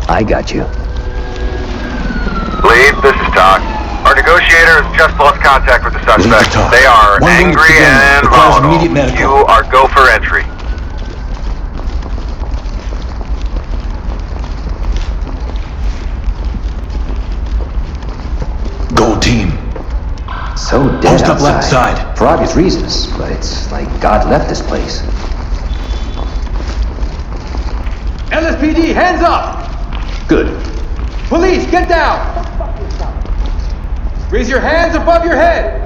I got you. Lead, this is Doc. Our negotiator has just lost contact with the suspect. They are angry and volatile. You are go for entry. Gold team. So dead Post up outside. left side. For obvious reasons, but it's like God left this place. LSPD, hands up! Good. Police, get down! Raise your hands above your head!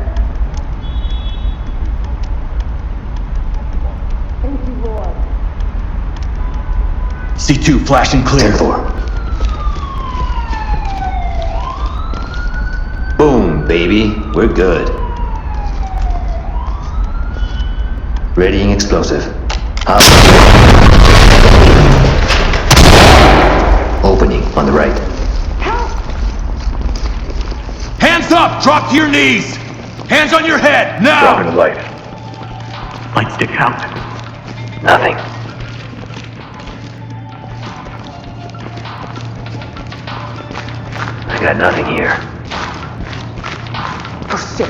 C2 flashing clear. 10-4. Boom, baby. We're good. Readying explosive. Opening on the right. Hands up! Drop to your knees! Hands on your head, now! Dropping the light. Light stick out. Nothing. I got nothing here. Oh shit!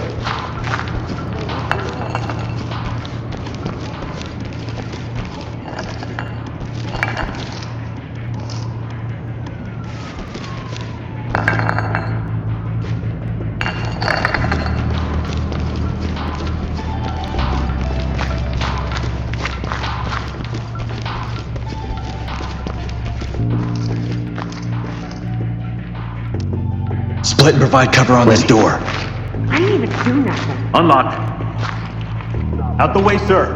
Split and provide cover on this door. I didn't even do nothing. Unlocked. Out the way, sir.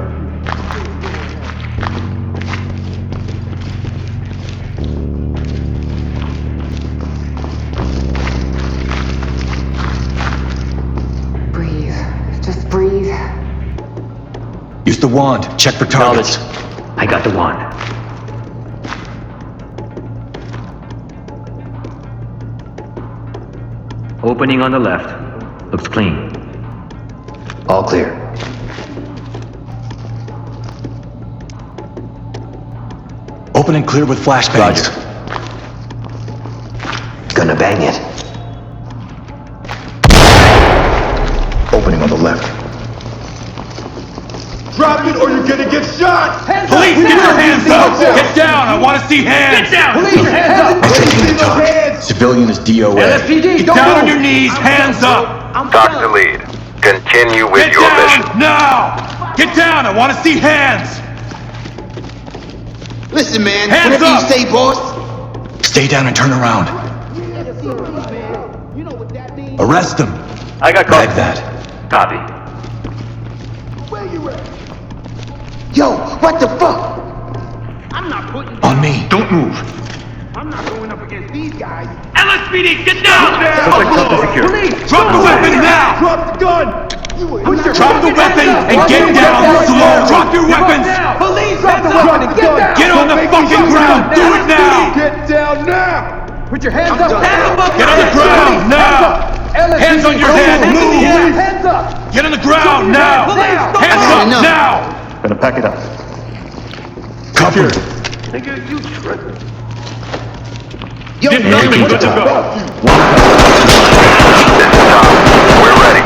Breathe. Just breathe. Use the wand. Check for targets. I got the wand. Opening on the left. Looks clean. All clear. Open and clear with flashbangs. Roger. Gonna bang it. Opening on the left. Drop it or you're gonna get shot! Hands Police, up! get your hands up! Get down! I want to see hands! Get down! Police, your hands up! Taking the talk. Civilian is DOA. LSPD, Get don't down move. on your knees, hands up! Dr. Lead, continue with Get your down mission. now! Get down! I want to see hands! Listen, man, Hands whatever up! you say, boss. Stay down and turn around. Arrest them. I got Bag cover. that. Copy. Yo, what the fuck? On me. Don't move. LSPD, get down! Suspect cuffed and secure. Drop the weapon now! Drop the gun! Drop the weapon and get down slow! Drop your weapons! Police, drop the weapon and get down! Get on the fucking ground! Do it now! Get down now! Put your hands up! Get on the ground now! Hands on your head! Move! Hands up! Get on the ground now! Hands up Enough. now! Gonna pack it up. Cover! Yo, Get man, moving, what good to the- go! We're ready.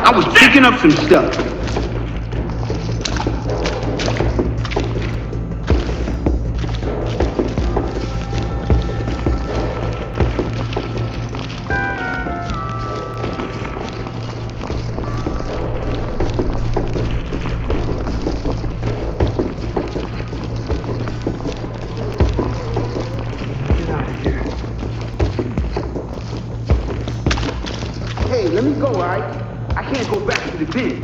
I was picking up some stuff. Hey, let me go, all right? I can't go back to the bin.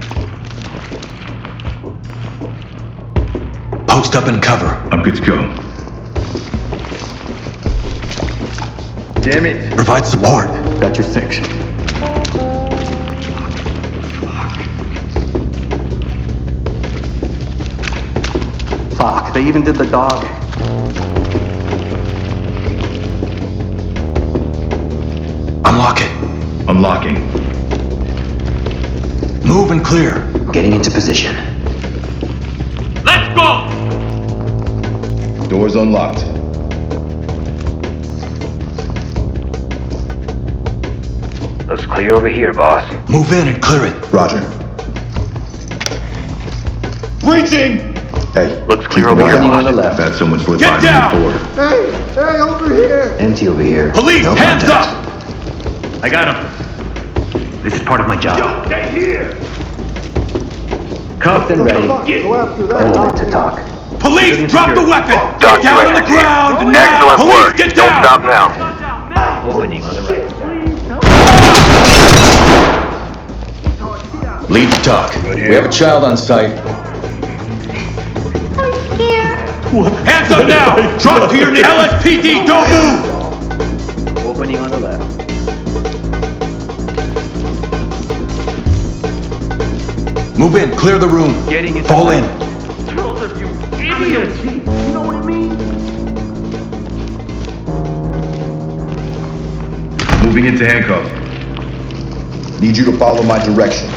Post up and cover. I'm good to go. Damn it. Provide support. Got your section. Fuck, they even did the dog. Unlock it. Unlocking. Move and clear. Getting into position. Let's go! Doors unlocked. Looks clear over here, boss. Move in and clear it. Roger. Breaching! Hey, Looks clear over here, on boss. the left. That's someone's foot. Get down! Hey, over here! Empty over here. Police, No hands contact. up! I got him. This is part of my job. Stay here! Cuffed and ready. Go after that. To talk. Police, drop the weapon! Doc, Get down on the ground now! Excellent Police, work. get Don't down! stop now. Opening on the right. Lead to talk. We have a child on site. I'm scared. Hands up now! Drop to your knees! LSPD, don't move! Opening on the left. Move in, clear the room. Getting it. Fall in. Moving into handcuffs. Need you to follow my direction.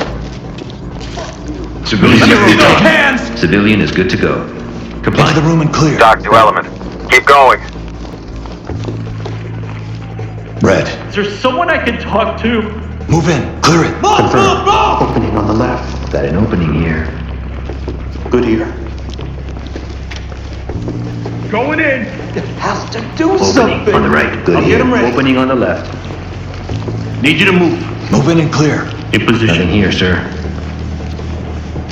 Civilian Let me see is those good. hands! Civilian is good to go. Into Comply. the room and clear. Doc to element. Keep going. Red. Is there someone I can talk to? Move in, clear it. Move! Opening on the left. Got an opening here. Good here. Going in! Has to do Opening on the right. Good I'll here. get him ready. Opening on the left. Need you to move. Move in and clear. In position. Nothing here, sir.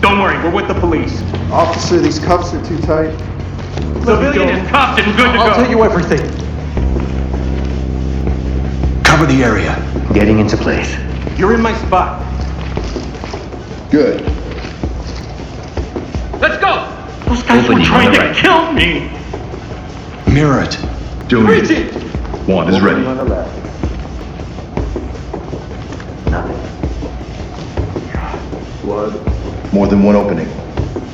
Don't worry, we're with the police. Officer, these cuffs are too tight. Civilian is cuffed and good to go. I'll tell you everything. Cover the area. Getting into place. You're in my spot. Good. Let's go! Those guys Opening were on trying the to right. kill me. Mirror it. Doing it. One is ready. On the left. Nothing. More than one opening.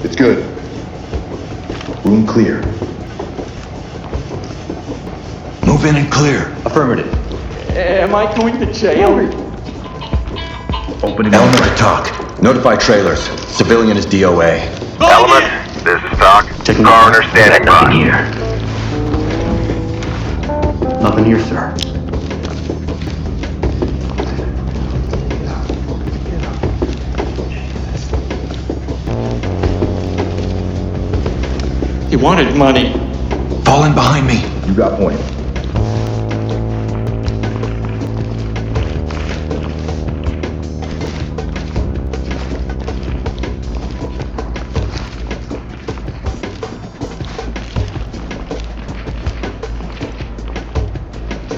It's good. Room clear. Move in and clear. Affirmative. Am I going to jail? Opening Element to talk. Notify trailers. Civilian is DOA. Element, this is Doc. Coroner standing Nothing by. here. Nothing here, sir. He wanted money. Fall in behind me. You got point.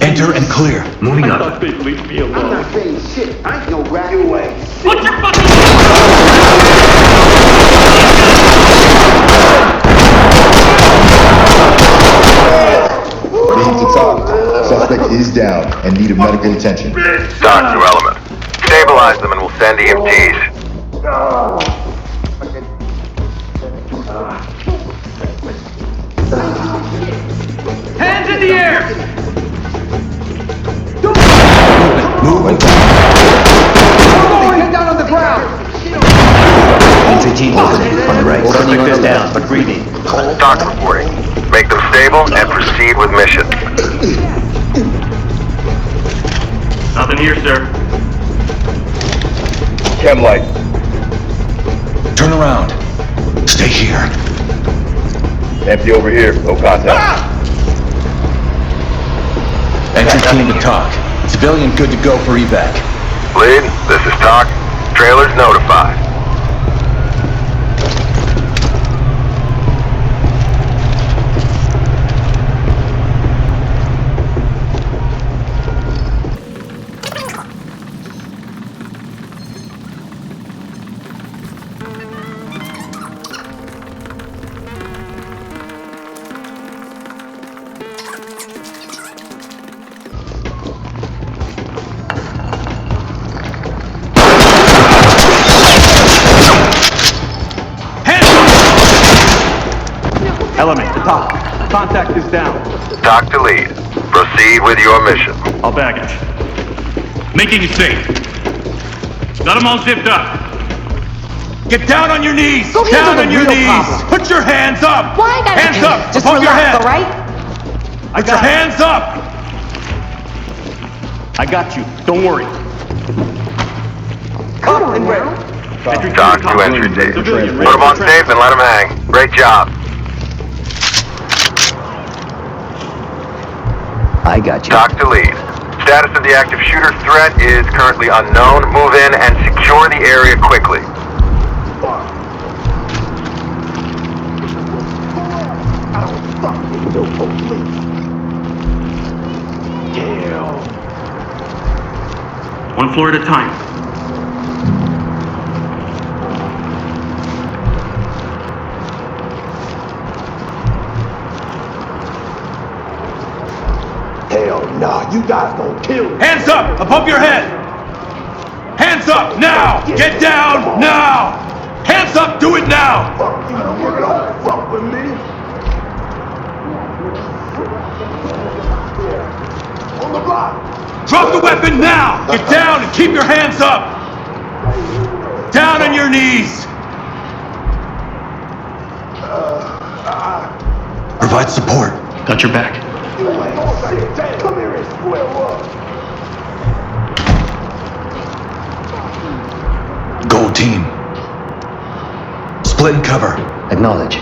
Enter and clear. Moving I up. thought they'd leave me I'm alone. not saying shit. I ain't no rat. You away. What's your fucking... Need to talk. Suspect is down and needed medical attention. Doc to element. Stabilize them and we'll send EMTs. Hands in the air! Move and Get down on the ground! Entry team opening on the right. Opening on the down, but breathing. Doc reporting. Make them stable and proceed with mission. Nothing here, sir. Chem light. turn around. Stay here. Empty over here. No contact. Entry team to talk. Civilian good to go for evac. Lead, this is Doc. Trailers notified. Element, to top. Contact is down. Doc to lead. Proceed with your mission. I'll bag it. Making it safe. Got them all zipped up. Get down on your knees! Go handle Down the on your real knees! problem. Put your hands up! Why I gotta Hands do up! it? Just Above your relax, head! all right? Put your hands up! I got you. Don't worry. Come on now. Talk to entry team. Put them on safe and let them hang. Great job. I got you. Talk to lead. Status of the active shooter threat is currently unknown. Move in and secure the area quickly. One floor at a time. Hell nah, you guys gonna kill me. Hands up, above your head. Hands up, now. Get down, now. Hands up, do it now. Fuck you, nigga, don't fuck with me. On the block. Drop the weapon now. Get down and keep your hands up. Down on your knees. Provide support. Got your back. Come here and square up. Gold team. Split and cover. Acknowledge.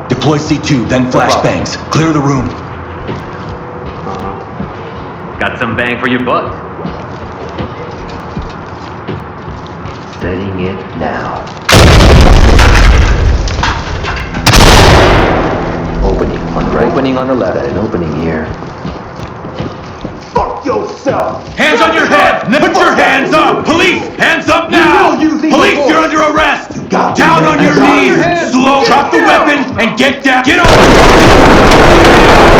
Deploy C2, then flashbangs. Clear the room. Got some bang for your buck. Setting it now. Opening on the right. Opening on the left. Got an opening here. Fuck yourself. Hands on your head. Put your hands up. Police, hands up now. Police, you're under arrest. Down on your knees. Slow. Drop the weapon and get down. Get over.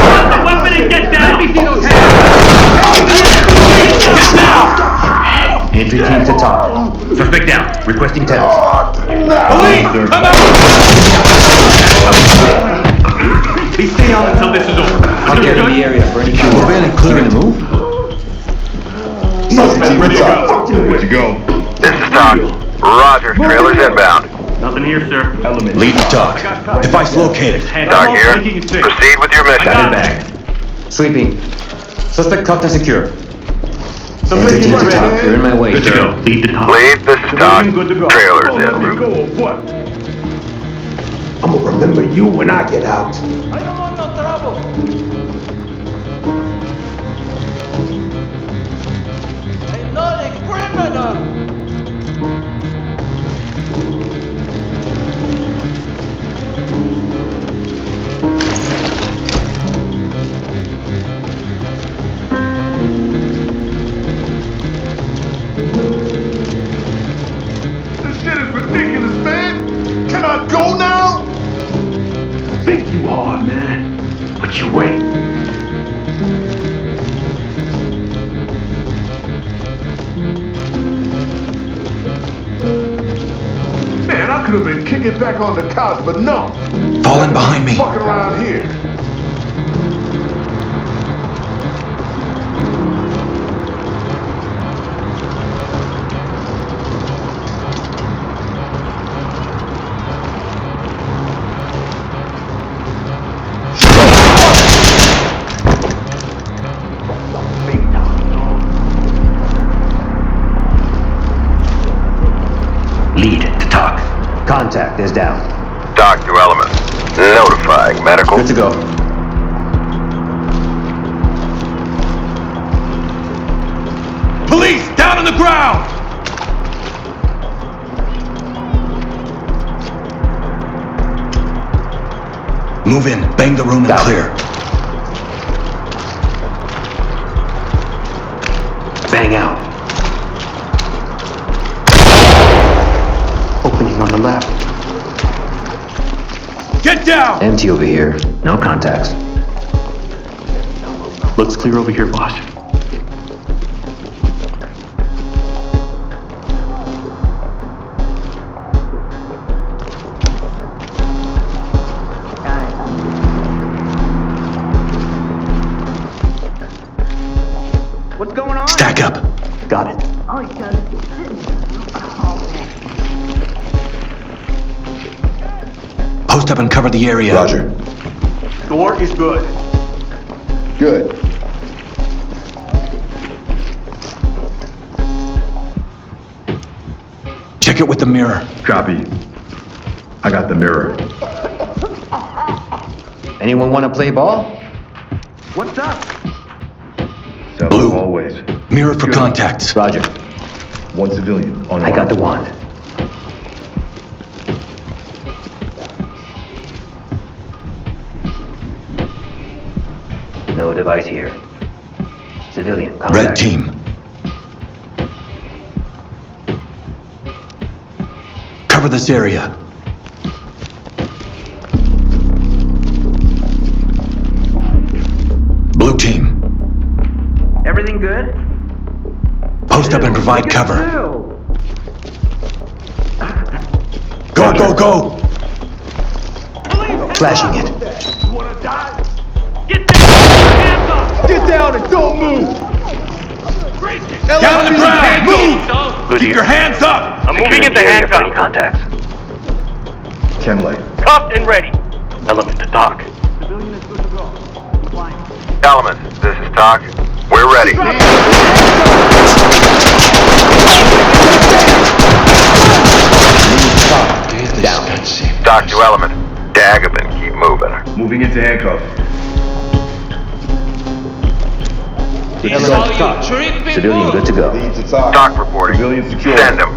Drop the weapon and get down! Let me see those hands! Get down. Entry team to top. Suspect down. Requesting towels. Police, come out. Be stay on until this is over. I'll get in the area for any Move in and clear the move. Ready to go. Good to go. This is Talk. Roger, trailers inbound. Nothing here, sir. Lead the talk. Device located. Talk here. Proceed with your mission. Got it. Sweeping. Suspect cuffed and secure. Somebody Entry team to ready. top. You're in my way, Good to sir. go. Lead the top. Lead, this is Talk. Good to go. Trailers en route. Go or what? I'm gonna remember you when I get out. This shit is ridiculous, man. Can I go now? Think you hard, man. But you wait. Man, I could have been kicking back on the couch, but no. Fall in behind me. Fucking around here. Lead to talk. Contact is down. Talk to element. Notifying medical. Good to go. Police, down on the ground. Move in. Bang the room and clear. Bang out. Opening on the left. Get down. Empty over here. No contacts. Looks clear over here, boss. What's going on? Stack up. Got it. All he does is sit and Post up and cover the area. Roger. Door is good. Good. Check it with the mirror. Copy. I got the mirror. Anyone want to play ball? What's up? Blue. Always. Mirror for Good. contacts. Roger. One civilian. On I got the wand. No device here. Civilian, contact. Red team. Cover this area. Blue team. Everything good? Post up and provide cover. Go, go, go! Flashing it. You wanna die? Get down! Hands up! Get down and don't move! Down on the ground! Move! Keep your hands up! I'm moving into handcuffs. Contacts. Kenley. Cuffed and ready. Element to dock. Element, this is Talk. We're ready. Down. Talk to Element. Dagobin, keep moving. Moving into handcuffs. Civilian, good to go. Lead to Talk. Talk reporting. Civilian secure. Send him.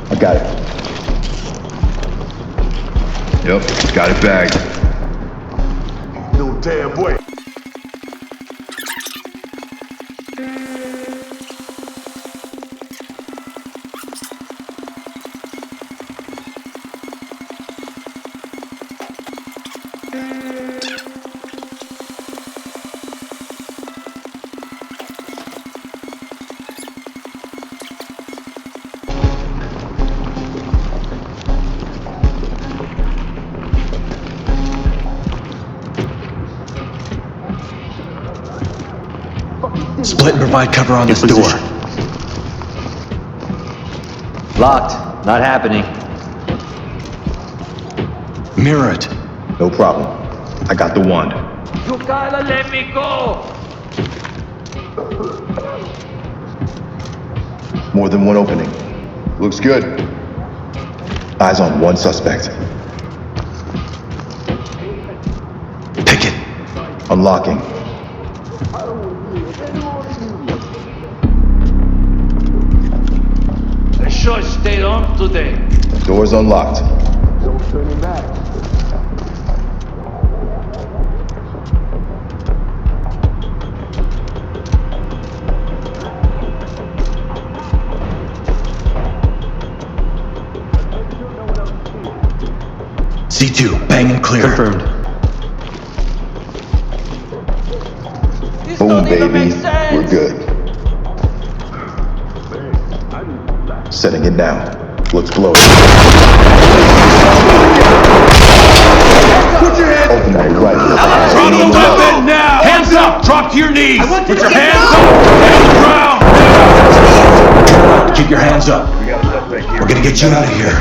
I got it. Yep, got it bagged. No damn way. Split and provide cover on this door. Locked. Not happening. Mirror it. No problem. I got the wand. You gotta let me go. More than one opening. Looks good. Eyes on one suspect. Pick it. Unlocking. I sure stayed on today. Doors unlocked. C2, bang and clear. Confirmed. Boom, baby. We're good. Setting it down. Looks blow. Open that right. Drop the weapon now! Hands up! Drop to your knees! Put your hands up! Down the ground! Keep your hands up. We're gonna get you out of here.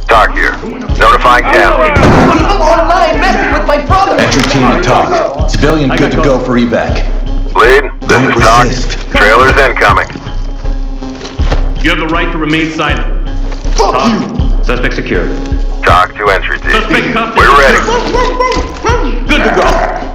Talk here. Notifying town. People online messing with my brother! Entry team to talk. Civilian good to go for evac. Lead, this Don't is Talk. resist. Trailers incoming. You have the right to remain silent. Fuck you! Suspect secured. Talk to entry team. Suspect cuffed. We're ready. Good to go.